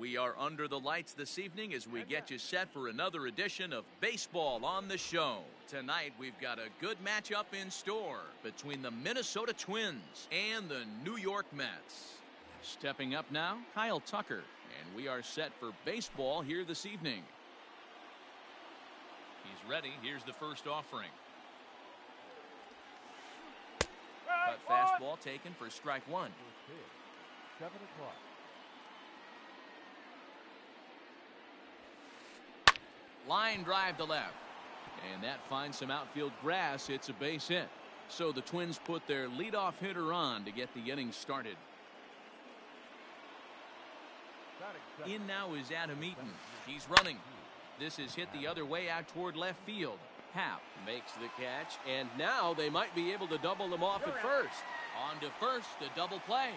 We are under the lights this evening as we get you set for another edition of Baseball on the Show. Tonight we've got a good matchup in store between the Minnesota Twins and the New York Mets. Stepping up now, Kyle Tucker, and we are set for baseball here this evening. He's ready. Here's the first offering. Cut fastball taken for strike one. 7 o'clock. Line drive to left. And that finds some outfield grass. It's a base hit. So the Twins put their leadoff hitter on to get the inning started. In now is Adam Eaton. He's running. This is hit the other way out toward left field. Happ makes the catch, and now they might be able to double them off at first. On to first, a double play.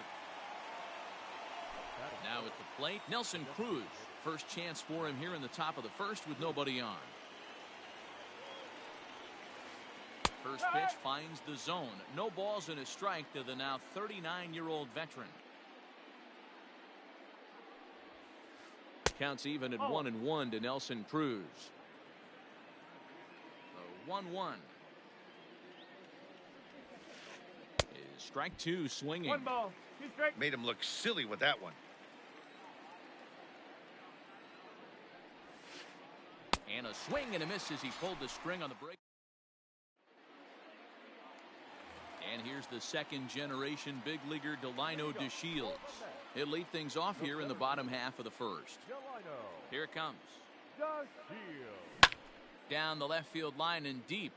Now at the plate, Nelson Cruz. First chance for him here in the top of the first with nobody on. First pitch finds the zone. No balls and a strike to the now 39-year-old veteran. Counts even at 1-1 to Nelson Cruz. 1-1. Is strike two swinging. 1 ball. 2 strikes. Made him look silly with that one. And a swing and a miss as he pulled the string on the break. And here's the second generation big leaguer Delino DeShields. He'll lead things off here in the bottom half of the first. Here it comes. Down the left field line and deep.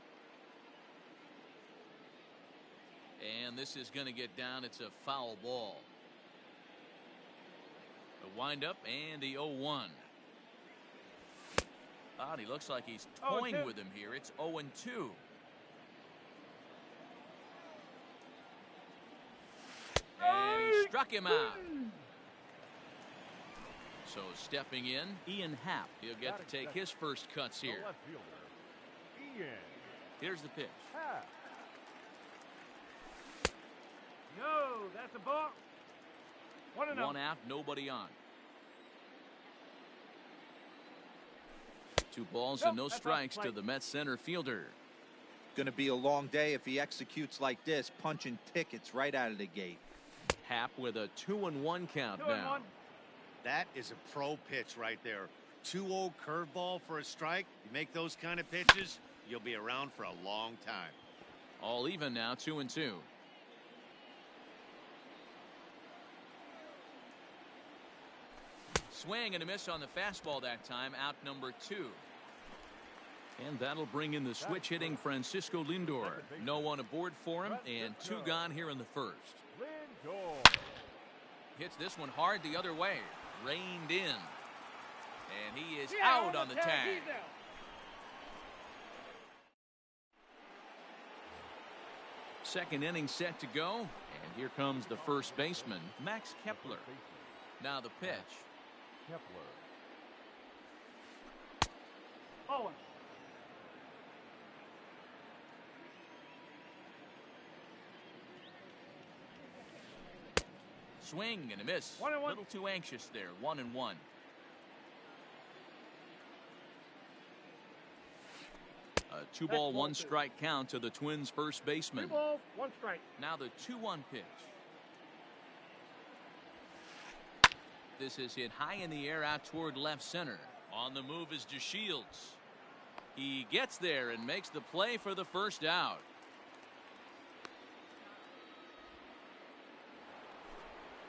And this is going to get down. It's a foul ball. A windup and the 0-1. He looks like he's toying with him here. It's 0-2. And he struck him out. So stepping in, Ian Happ. He'll get to take his first cuts here. Here's the pitch. No, that's a ball. 1 out, nobody on. 2 balls and no strikes to the Mets center fielder. Going to be a long day if he executes like this, punching tickets right out of the gate. Happ with a 2-1 count now. That is a pro pitch right there. 2-0 curveball for a strike. You make those kind of pitches, you'll be around for a long time. All even now, 2-2. Swing and a miss on the fastball that time. Out number 2. And that'll bring in the switch hitting Francisco Lindor. No one aboard for him, and 2 gone here in the first. Hits this one hard the other way. Reined in. And he is out on the tag. Second inning set to go. And here comes the first baseman, Max Kepler. Now the pitch. Swing and a miss. A little too anxious there. 1-1. A 2-ball, 1 strike count to the Twins' first baseman. 2 balls, 1 strike. Now the 2-1 pitch. This is hit high in the air out toward left center. On the move is DeShields. He gets there and makes the play for the first out.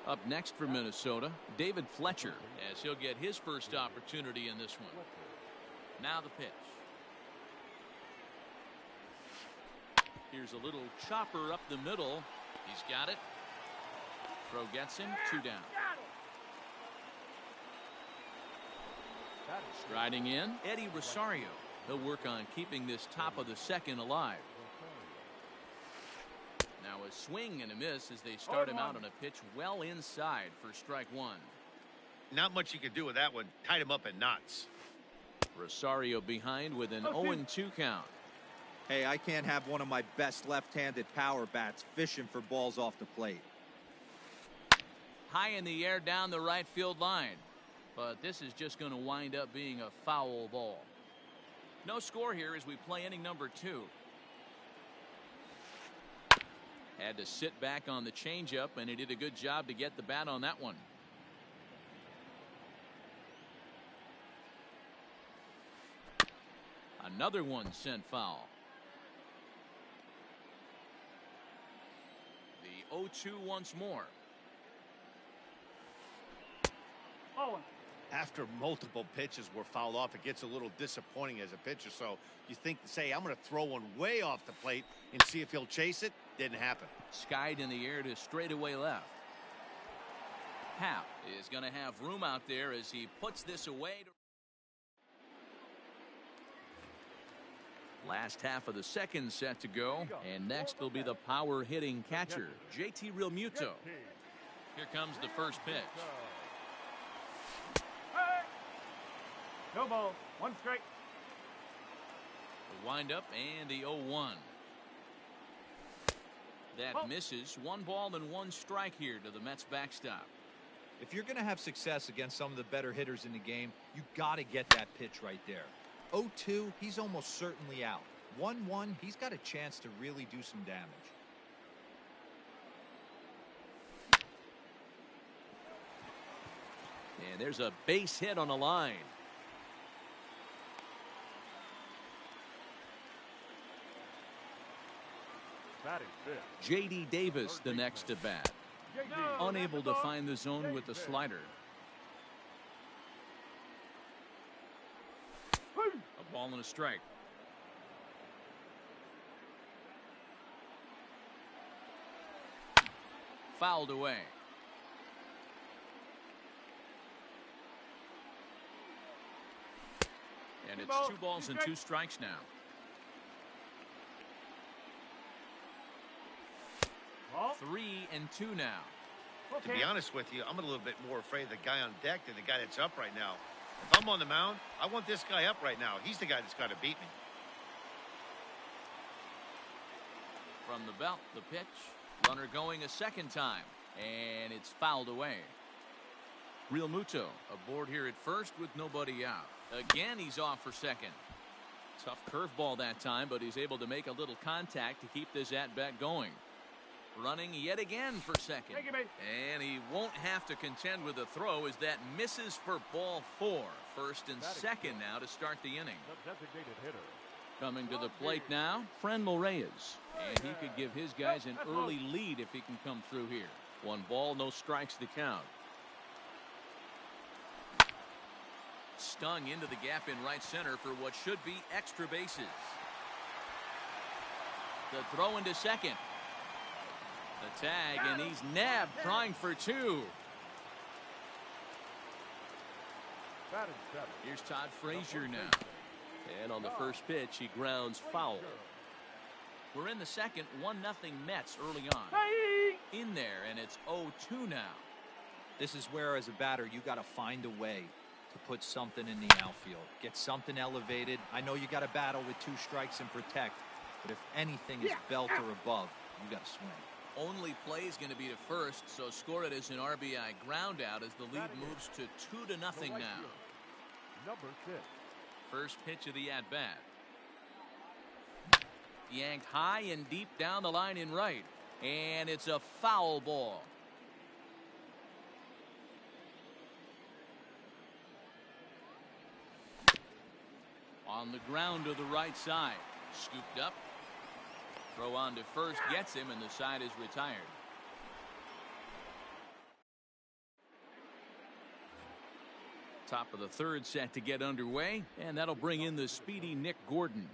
Up next for Minnesota, David Fletcher, as he'll get his first opportunity in this one. Now the pitch. Here's a little chopper up the middle. He's got it. Throw gets him. 2 down. Striding in, Eddie Rosario. He'll work on keeping this top of the second alive. Now a swing and a miss as they start him out on a pitch well inside for strike 1. Not much you can do with that one. Tied him up in knots. Rosario behind with an 0-2 count. Hey, I can't have one of my best left-handed power bats fishing for balls off the plate. High in the air down the right field line. but this is just going to wind up being a foul ball. No score here as we play inning number 2. Had to sit back on the changeup, and he did a good job to get the bat on that one. Another one sent foul. The 0-2 once more. Oh. After multiple pitches were fouled off, it gets a little disappointing as a pitcher. So you think, say, I'm going to throw one way off the plate and see if he'll chase it. Didn't happen. Skied in the air to straightaway left. Happ is going to have room out there as he puts this away. Last half of the second set to go, and next will be the power hitting catcher, JT Realmuto. Here comes the first pitch. No ball. 1 strike. The windup and the 0-1. That misses. 1 ball and 1 strike here to the Mets backstop. If you're going to have success against some of the better hitters in the game, you got to get that pitch right there. 0-2, he's almost certainly out. 1-1, he's got a chance to really do some damage. And there's a base hit on the line. J.D. Davis the next to bat. Unable to find the zone with the slider. A ball and a strike. Fouled away. And it's 2 balls and 2 strikes now. Ball. 3-2 now. To be honest with you, I'm a little bit more afraid of the guy on deck than the guy that's up right now. If I'm on the mound, I want this guy up right now. He's the guy that's got to beat me. From the belt, the pitch. Runner going a second time. And it's fouled away. Realmuto aboard here at first with nobody out. Again, he's off for second. Tough curveball that time, but he's able to make a little contact to keep this at-bat going. Running yet again for second. And he won't have to contend with a throw as that misses for ball 4. First and second now to start the inning. Coming to the plate now, Franmil Reyes. And he could give his guys an early lead if he can come through here. 1 ball, no strikes to count. Stung into the gap in right center for what should be extra bases. The throw into second. The tag, and he's nabbed, trying for 2. Here's Todd Frazier now. And on the first pitch, he grounds foul. We're in the second, 1-0 Mets early on. In there, and it's 0-2 now. This is where, as a batter, you got to find a way to put something in the outfield. Get something elevated. I know you got to battle with 2 strikes and protect, but if anything is belt or above, you got to swing. Only play is going to be to first, so score it as an RBI ground out as the lead moves to 2-0 now. Number 6. First pitch of the at-bat. Yanked high and deep down the line in right. And it's a foul ball. On the ground to the right side. Scooped up. Throw on to first, gets him, and the side is retired. Top of the third set to get underway, and that'll bring in the speedy Nick Gordon.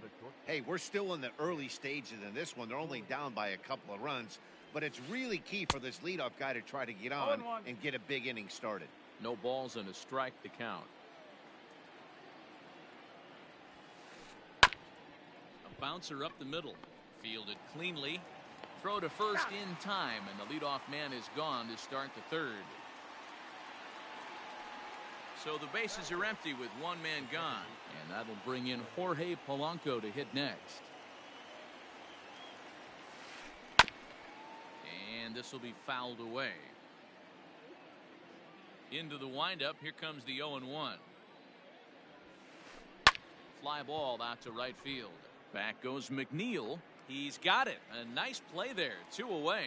Hey, we're still in the early stages in this one. They're only down by a couple of runs, but it's really key for this leadoff guy to try to get on and get a big inning started. No balls and a strike to count. A bouncer up the middle. Fielded cleanly. Throw to first in time, and the leadoff man is gone to start the third. So the bases are empty with 1 man gone, and that'll bring in Jorge Polanco to hit next. And this will be fouled away. Into the windup. Here comes the 0-1. Fly ball out to right field. Back goes McNeil. He's got it. A nice play there. 2 away.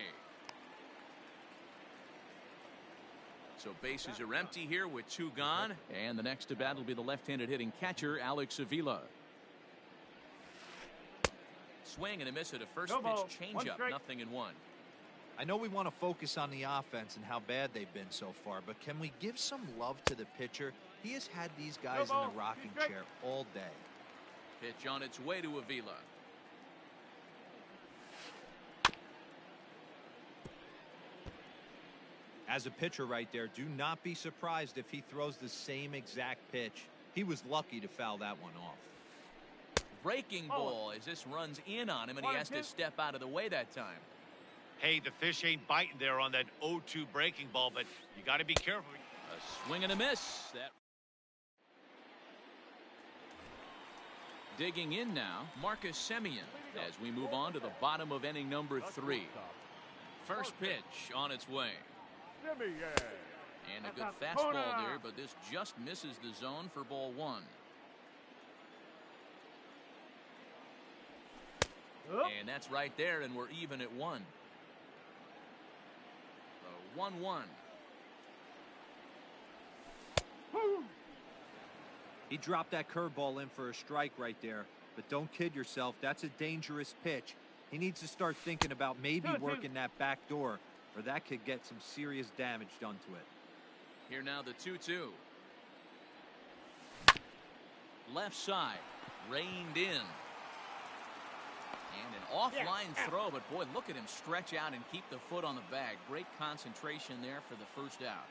So bases are empty here with 2 gone. And the next to bat will be the left-handed hitting catcher, Alex Avila. Swing and a miss at a first pitch changeup. 0-1. I know we want to focus on the offense and how bad they've been so far, but can we give some love to the pitcher? He has had these guys in the rocking chair all day. Pitch on its way to Avila. As a pitcher right there, do not be surprised if he throws the same exact pitch. He was lucky to foul that one off. Breaking ball as this runs in on him, and he has to step out of the way that time. Hey, the fish ain't biting there on that 0-2 breaking ball, but you got to be careful. A swing and a miss. That digging in now, Marcus Semien, as we move on to the bottom of inning number 3. First pitch on its way. And a good fastball there, but this just misses the zone for ball 1. And that's right there, and we're even at 1. 1-1. He dropped that curveball in for a strike right there, but don't kid yourself. That's a dangerous pitch. He needs to start thinking about maybe working that back door, or that could get some serious damage done to it. Here now the 2-2. Left side, reined in. And an offline throw, but boy, look at him stretch out and keep the foot on the bag. Great concentration there for the first out.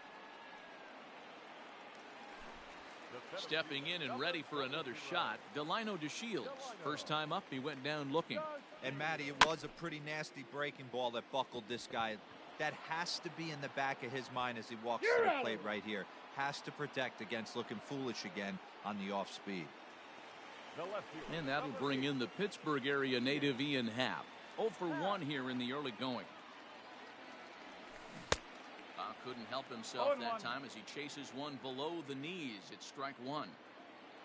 Stepping in and ready for another shot, Delino DeShields. First time up, he went down looking. And Matty, it was a pretty nasty breaking ball that buckled this guy. That has to be in the back of his mind as he walks to the plate right here. Has to protect against looking foolish again on the off speed. And that'll bring in the Pittsburgh area native Ian Happ. 0 for 1 here in the early going. Couldn't help himself that time as he chases one below the knees. It's strike 1.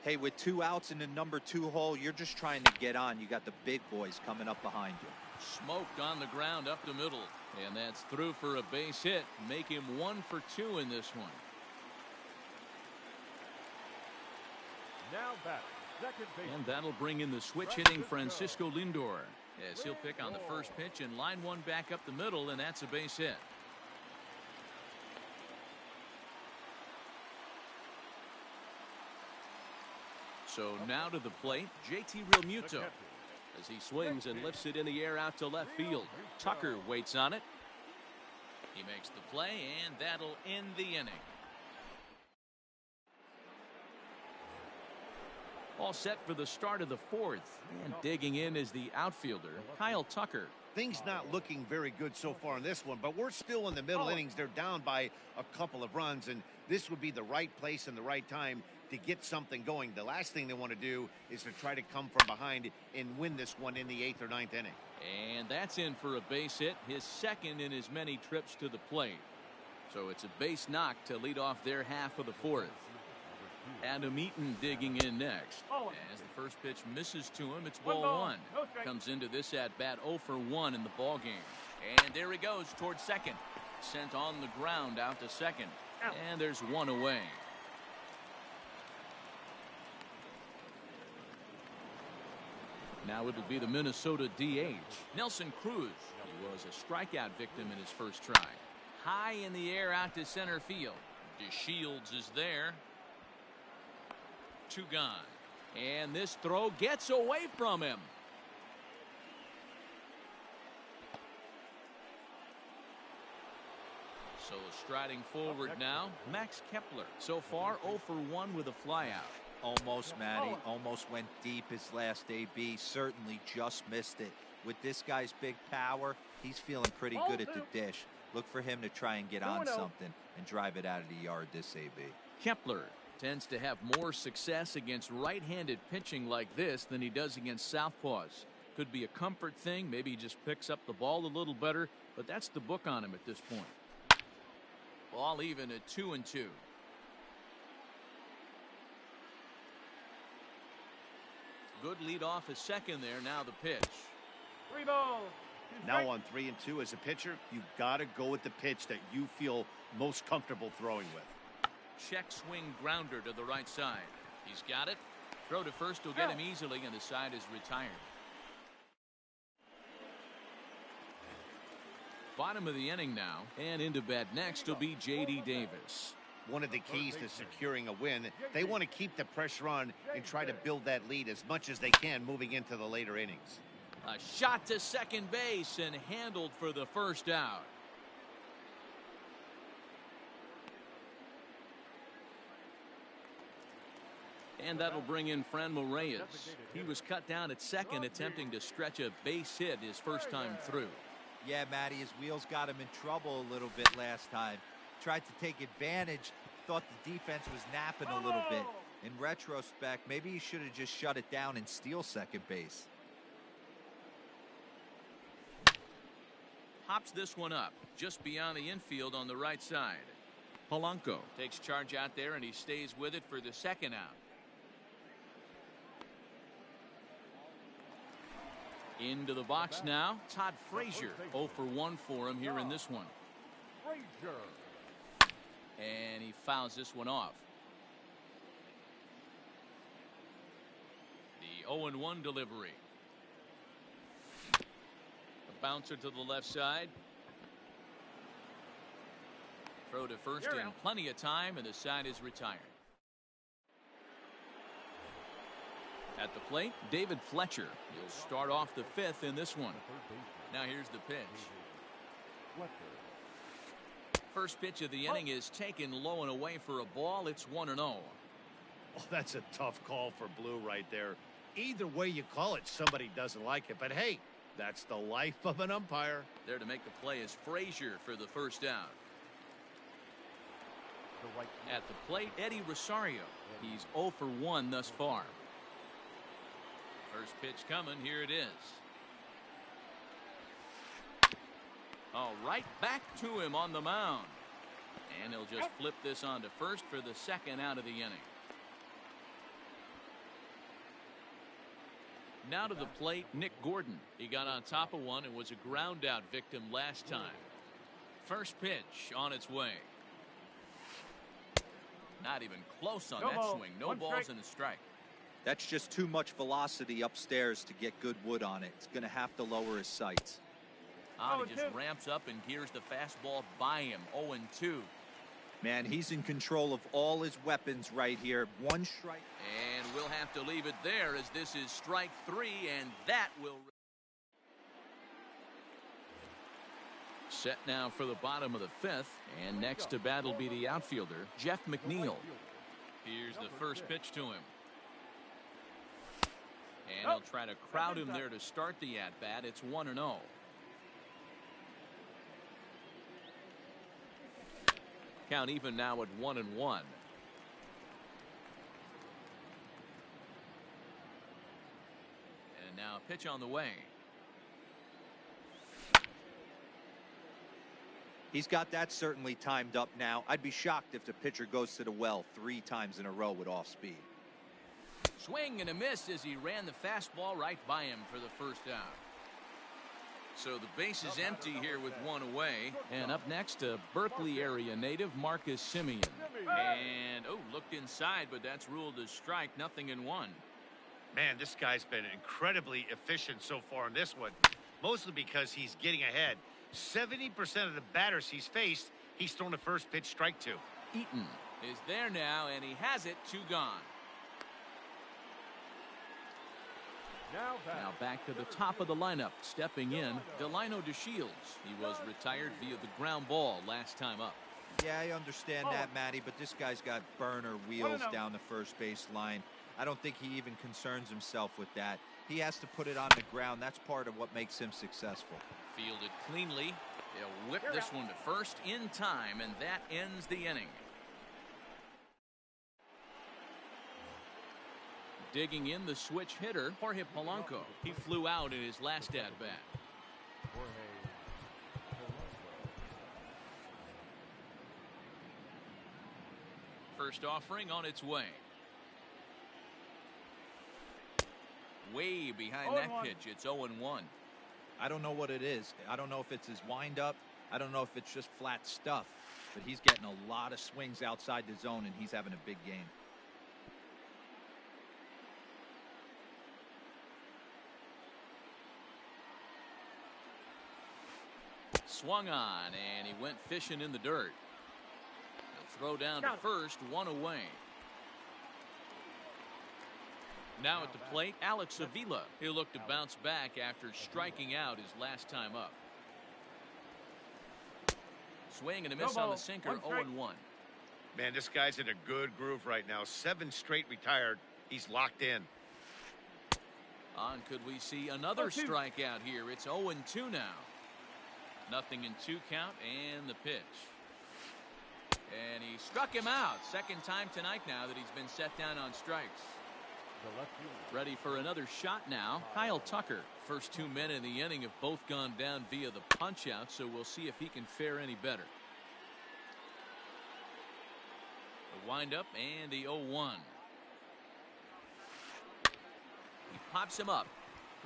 Hey, with 2 outs in the number 2 hole, you're just trying to get on. You got the big boys coming up behind you. Smoked on the ground up the middle. And that's through for a base hit. Make him 1 for 2 in this one. Now back. And that'll bring in the switch hitting Francisco Lindor as he'll pick on the first pitch and line one back up the middle, and that's a base hit. So now to the plate, JT Realmuto as he swings and lifts it in the air out to left field. Tucker waits on it. He makes the play, and that'll end the inning. All set for the start of the 4th. And digging in is the outfielder, Kyle Tucker. Things not looking very good so far in this one, but we're still in the middle innings. They're down by a couple of runs, and this would be the right place and the right time to get something going. The last thing they want to do is to try to come from behind and win this one in the 8th or 9th inning. And that's in for a base hit, his second in as many trips to the plate. So it's a base knock to lead off their half of the 4th. Adam Eaton digging in next. As the first pitch misses to him, it's ball 1. Comes into this at bat 0 for 1 in the ball game. And there he goes towards second. Sent on the ground out to second. And there's 1 away. Now it'll be the Minnesota DH, Nelson Cruz. He was a strikeout victim in his first try. High in the air out to center field. DeShields is there. 2 gone. And this throw gets away from him. So striding forward now, Max Kepler. So far 0 for 1 with a flyout. Almost, Matty. Almost went deep his last AB. Certainly just missed it. With this guy's big power, he's feeling pretty good at the dish. Look for him to try and get on something and drive it out of the yard this AB. Kepler tends to have more success against right-handed pitching like this than he does against southpaws. Could be a comfort thing. Maybe he just picks up the ball a little better, but that's the book on him at this point. All even at 2-2. Good lead off a second there. Now the pitch. 3 balls. Now on 3-2 as a pitcher, you've got to go with the pitch that you feel most comfortable throwing with. Check swing grounder to the right side. He's got it. Throw to first will get him easily, and the side is retired. Bottom of the inning now, and into bat next will be J.D. Davis. One of the keys to securing a win, they want to keep the pressure on and try to build that lead as much as they can moving into the later innings. A shot to second base and handled for the first out. And that'll bring in Franmil Reyes. He was cut down at second, attempting to stretch a base hit his first time through. Yeah, Matty, his wheels got him in trouble a little bit last time. Tried to take advantage, thought the defense was napping a little bit. In retrospect, maybe he should have just shut it down and steal second base. Hops this one up, just beyond the infield on the right side. Polanco takes charge out there, and he stays with it for the second out. Into the box now, Todd Frazier. 0 for 1 for him here in this one. Frazier. And he fouls this one off. The 0-1 delivery. A bouncer to the left side. Throw to first in plenty of time, and the side is retired. At the plate, David Fletcher. He'll start off the fifth in this one. Now here's the pitch. First pitch of the inning is taken low and away for a ball. It's 1-0. Oh, that's a tough call for Blue right there. Either way you call it, somebody doesn't like it. But hey, that's the life of an umpire. There to make the play is Frazier for the first out. At the plate, Eddie Rosario. He's 0 for 1 thus far. First pitch coming. Here it is. All right, back to him on the mound. And he'll just flip this on to first for the second out of the inning. Now to the plate, Nick Gordon. He got on top of one and was a ground out victim last time. First pitch on its way. Not even close on that swing. No balls and a strike. That's just too much velocity upstairs to get good wood on it. It's going to have to lower his sights. He just ramps up and gears the fastball by him. 0-2. Man, he's in control of all his weapons right here. One strike. And we'll have to leave it there as this is strike 3, and that will... Set now for the bottom of the fifth, and next to bat will be the outfielder, Jeff McNeil. Here's the first pitch to him. And he'll try to crowd him there to start the at-bat. It's 1-0. Count even now at 1-1. And now a pitch on the way. He's got that certainly timed up now. I'd be shocked if the pitcher goes to the well 3 times in a row with off speed. Swing and a miss as he ran the fastball right by him for the first out. So the base is empty here with one away. And up next, a Berkeley area native, Marcus Simeon. And, looked inside, but that's ruled as strike. 0-1. Man, this guy's been incredibly efficient so far in this one. Mostly because he's getting ahead. 70% of the batters he's faced, he's thrown a first pitch strike to. Eaton is there now, and he has it. 2 gone. Now back to the top of the lineup. Stepping in, Delino DeShields. He was retired via the ground ball last time up. Yeah, I understand that, Matty, but this guy's got burner wheels down the first base line. I don't think he even concerns himself with that. He has to put it on the ground. That's part of what makes him successful. Fielded cleanly. They'll whip this one to first in time, and that ends the inning. Digging in the switch hitter, Jorge Polanco. He flew out in his last at-bat. first offering on its way. Way behind that 0-1. pitch. It's 0-1. I don't know what it is. I don't know if it's his windup. I don't know if it's just flat stuff. But he's getting a lot of swings outside the zone, and he's having a big game. Swung on, and he went fishing in the dirt. He'll throw down to first, one away. Now at the plate, Alex Avila. He'll look to bounce back after striking out his last time up. Swing and a miss on the sinker, 0-1. Man, this guy's in a good groove right now. 7 straight retired. He's locked in. Could we see another strikeout here? It's 0-2 now. Nothing in 2 count, and the pitch. And he struck him out. Second time tonight now that he's been set down on strikes. Ready for another shot now. Kyle Tucker. First 2 men in the inning have both gone down via the punch out, so we'll see if he can fare any better. The windup and the 0-1. He pops him up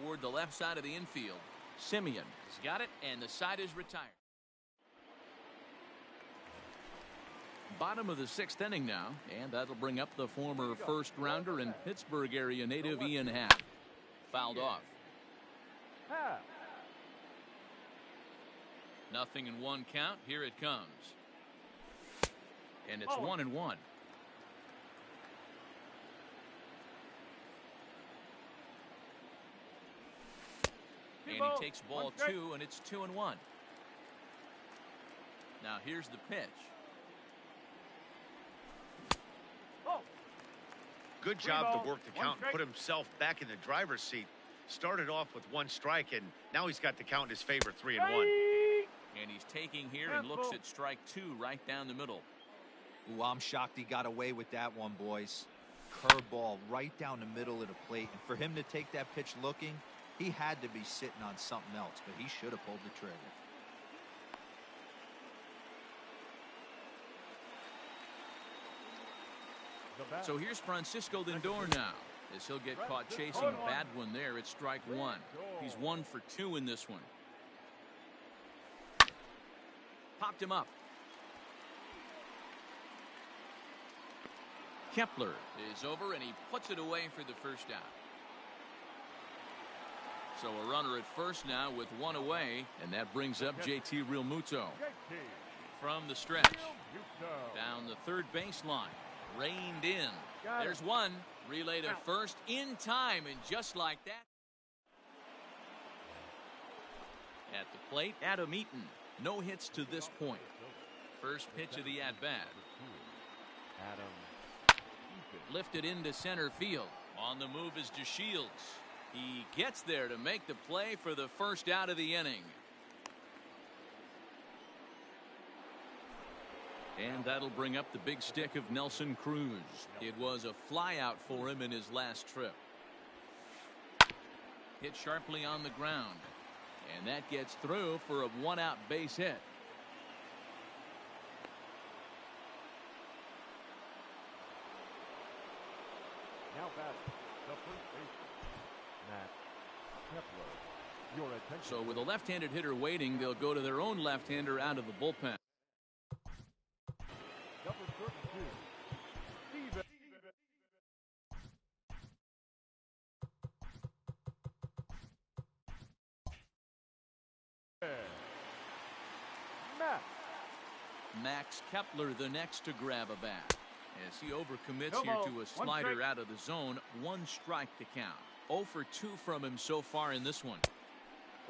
toward the left side of the infield. Simeon has got it, and the side is retired. Bottom of the 6th inning now, and that'll bring up the former first rounder and Pittsburgh area native Ian Happ. Fouled off. Nothing in 1 count. Here it comes. And it's 1-1. And he takes ball 2, and it's 2-1. Now here's the pitch. Good job to work the count and put himself back in the driver's seat. Started off with 1 strike, and now he's got the count in his favor, 3-1. And he's taking here and looks at strike 2 right down the middle. Ooh, I'm shocked he got away with that one, boys. Curveball right down the middle of the plate. And for him to take that pitch looking, he had to be sitting on something else, but he should have pulled the trigger. So here's Francisco Lindor now, as he'll get caught chasing a bad one there at strike 1. He's 1 for 2 in this one. Popped him up. Kepler is over, and he puts it away for the first out. So a runner at first now with 1 away, and that brings up JT Realmuto. From the stretch, down the third baseline. Reined in. There's 1. Relay to first in time, and just like that. At the plate, Adam Eaton. No hits to this point. First pitch of the at-bat. Lifted into center field. On the move is DeShields. He gets there to make the play for the first out of the inning. And that'll bring up the big stick of Nelson Cruz. It was a flyout for him in his last trip. Hit sharply on the ground. And that gets through for a 1-out base hit. Now batting, the first baseman, Matt Kepler. Your attention. So with a left-handed hitter waiting, they'll go to their own left-hander out of the bullpen. Number 32, Steven. Max Kepler the next to grab a bat. As he overcommits here to a slider out of the zone. 1 strike to count. 0 for 2 from him so far in this one.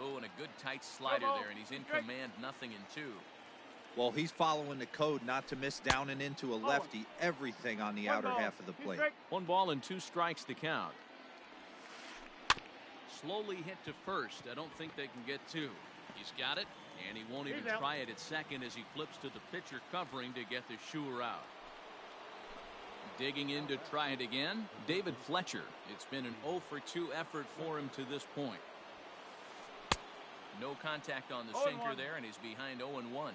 Oh, and a good tight slider there, and he's in command. Nothing in 2. Well, he's following the code not to miss down and into a lefty. Everything on the outer half of the plate. 1 ball and 2 strikes to count. Slowly hit to first. I don't think they can get 2. He's got it, and he won't even try it at second as he flips to the pitcher covering to get the shooter out. Digging in to try it again, David Fletcher. It's been an 0 for 2 effort for him to this point. No contact on the sinker there, and he's behind 0-1.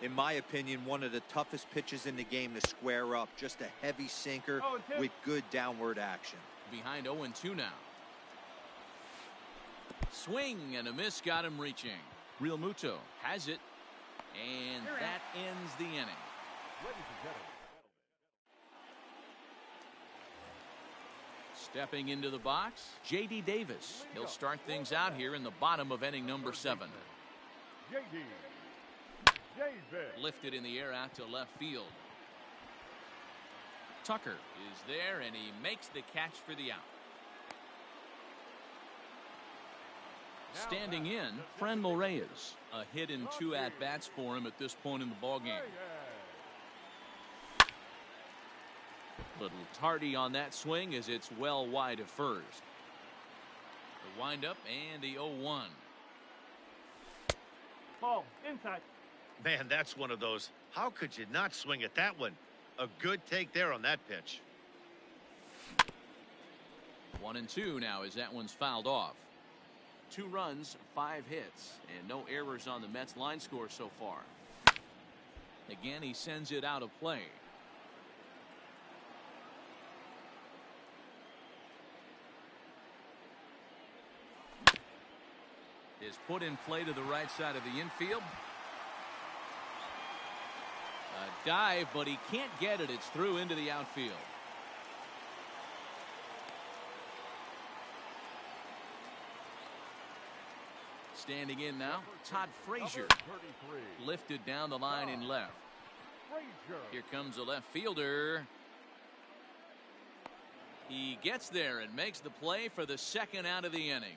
In my opinion, one of the toughest pitches in the game to square up. Just a heavy sinker with good downward action. Behind 0-2 now. Swing and a miss got him reaching. Real Muto has it. And that ends the inning. Ladies and gentlemen. Stepping into the box, J.D. Davis. He'll start things out here in the bottom of inning number 7. J.D. Davis. Lifted in the air out to left field. Tucker is there, and he makes the catch for the out. Standing in, Franmil Reyes. A hit and 2 at-bats for him at this point in the ballgame. Little tardy on that swing as it's well wide of first. The windup and the 0-1. Ball inside. Man, that's one of those. How could you not swing at that one? A good take there on that pitch. 1-2 now as that one's fouled off. 2 runs, 5 hits, and no errors on the Mets line score so far. Again, he sends it out of play. Is put in play to the right side of the infield. A dive, but he can't get it. It's through into the outfield. Standing in now, Todd Frazier. Lifted down the line in left. Here comes the left fielder. He gets there and makes the play for the second out of the inning.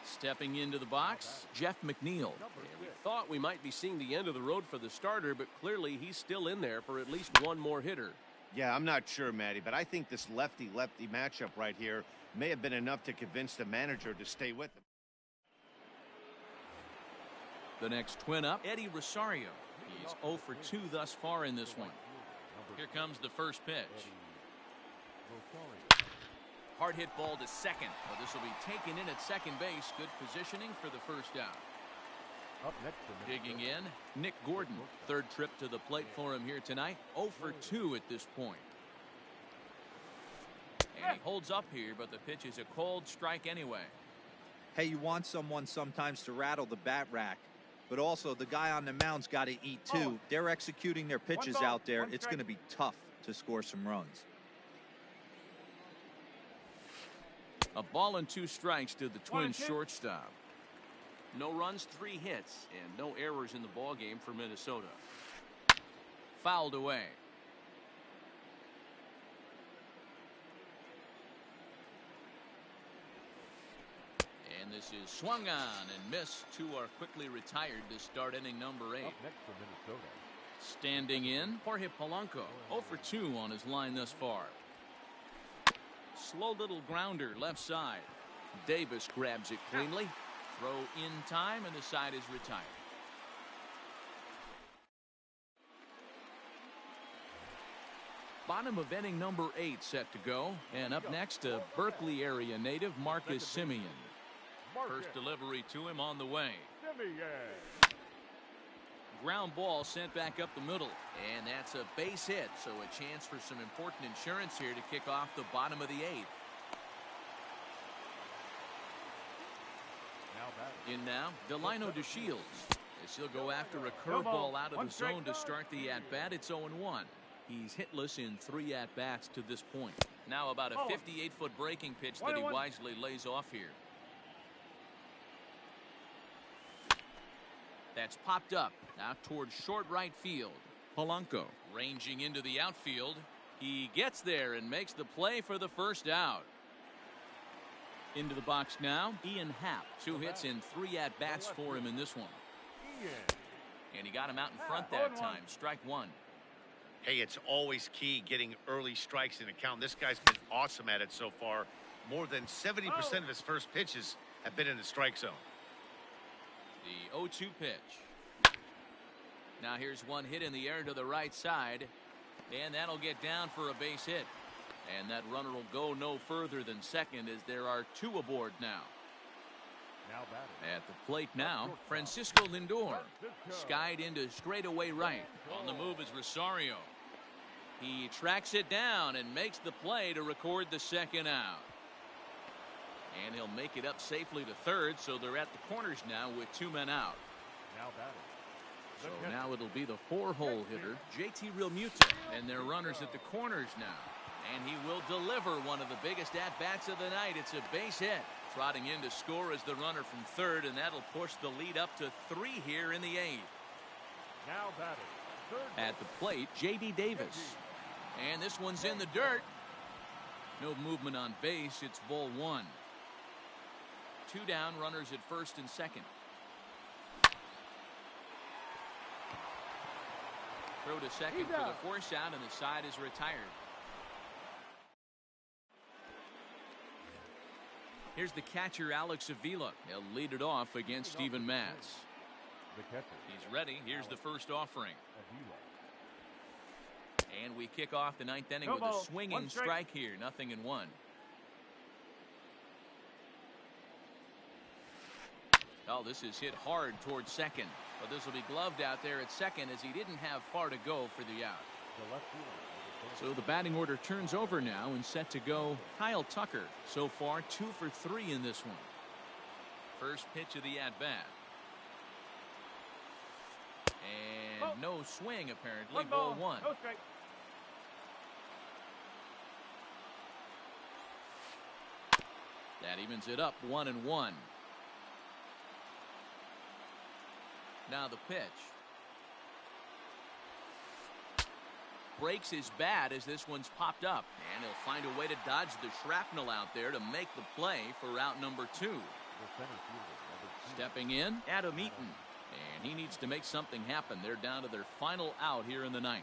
Stepping into the box, Jeff McNeil. We thought we might be seeing the end of the road for the starter, but clearly he's still in there for at least one more hitter. Yeah, I'm not sure, Matty, but I think this lefty-lefty matchup right here may have been enough to convince the manager to stay with him. The next twin up, Eddie Rosario. He's 0 for 2 thus far in this one. Here comes the first pitch. Hard hit ball to second. Well, this will be taken in at second base. Good positioning for the first out. Up next, digging in, Nick Gordon. Third trip to the plate for him here tonight. 0 for 2 at this point. And he holds up here, but the pitch is a cold strike anyway. Hey, you want someone sometimes to rattle the bat rack, but also the guy on the mound's got to eat too. They're executing their pitches out there. It's going to be tough to score some runs. A ball and 2 strikes to the Twins shortstop. No runs, 3 hits, and no errors in the ballgame for Minnesota. Fouled away. And this is swung on and missed. 2 are quickly retired to start inning number 8. Up next for Minnesota. Standing in, Jorge Polanco. 0 for 2 on his line thus far. Slow little grounder left side. Davis grabs it cleanly. Throw in time, and the side is retired. Bottom of inning number 8 set to go. And up next, a Berkeley area native, Marcus Semien. First delivery to him on the way. Ground ball sent back up the middle. And that's a base hit, so a chance for some important insurance here to kick off the bottom of the 8th. In now, Delino DeShields. As he'll go after a curveball out of the zone to start the at-bat. It's 0-1. He's hitless in 3 at-bats to this point. Now about a 58-foot breaking pitch that he wisely lays off here. That's popped up out towards short right field. Polanco ranging into the outfield. He gets there and makes the play for the first out. Into the box now, Ian Happ. 2 hits and 3 at-bats for him in this one. And he got him out in front that time. Strike 1. Hey, it's always key getting early strikes in a count. This guy's been awesome at it so far. More than 70% of his first pitches have been in the strike zone. The 0-2 pitch. Now here's one hit in the air to the right side. And that'll get down for a base hit. And that runner will go no further than second as there are 2 aboard now. Now batting. At the plate now, Francisco Lindor. Skied into straightaway right. On the move is Rosario. He tracks it down and makes the play to record the second out. And he'll make it up safely to third, so they're at the corners now with 2 men out. Now batting. So now it'll be the 4-hole hitter, JT Realmuto, and their runners at the corners now. And he will deliver one of the biggest at-bats of the night. It's a base hit. Trotting in to score is the runner from third, and that'll push the lead up to 3 here in the 8th. Now batting. Third At the plate, J.D. Davis. And this one's in the dirt. No movement on base. It's ball 1. 2 down, runners at first and second. Throw to second for the force out, and the side is retired. Here's the catcher, Alex Avila. He'll lead it off against Steven Matz. The catcher. He's ready. Here's the first offering. Avila. And we kick off the 9th inning No with ball. a swinging One strike. strike here. 0-1. Oh, this is hit hard towards second. But this will be gloved out there at second as he didn't have far to go for the out. The left fielder. So the batting order turns over now and set to go Kyle Tucker. So far 2 for 3 in this one. First pitch of the at-bat. And no swing apparently. One ball. Ball 1. No strike. That evens it up 1-1. Now the pitch. Breaks his bat as this one's popped up. And he'll find a way to dodge the shrapnel out there to make the play for out number 2. The center fielder. Number 2. Stepping in, Adam Eaton. And he needs to make something happen. They're down to their final out here in the 9th.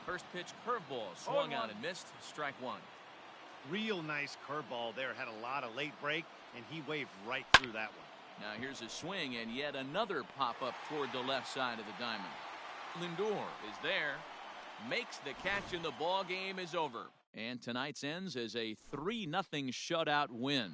First pitch curveball swung out and missed. Strike 1. Real nice curveball there. Had a lot of late break, and he waved right through that one. Now here's a swing and yet another pop-up toward the left side of the diamond. Lindor is there, makes the catch, and the ball game is over. And tonight's ends as a 3-0 shutout win.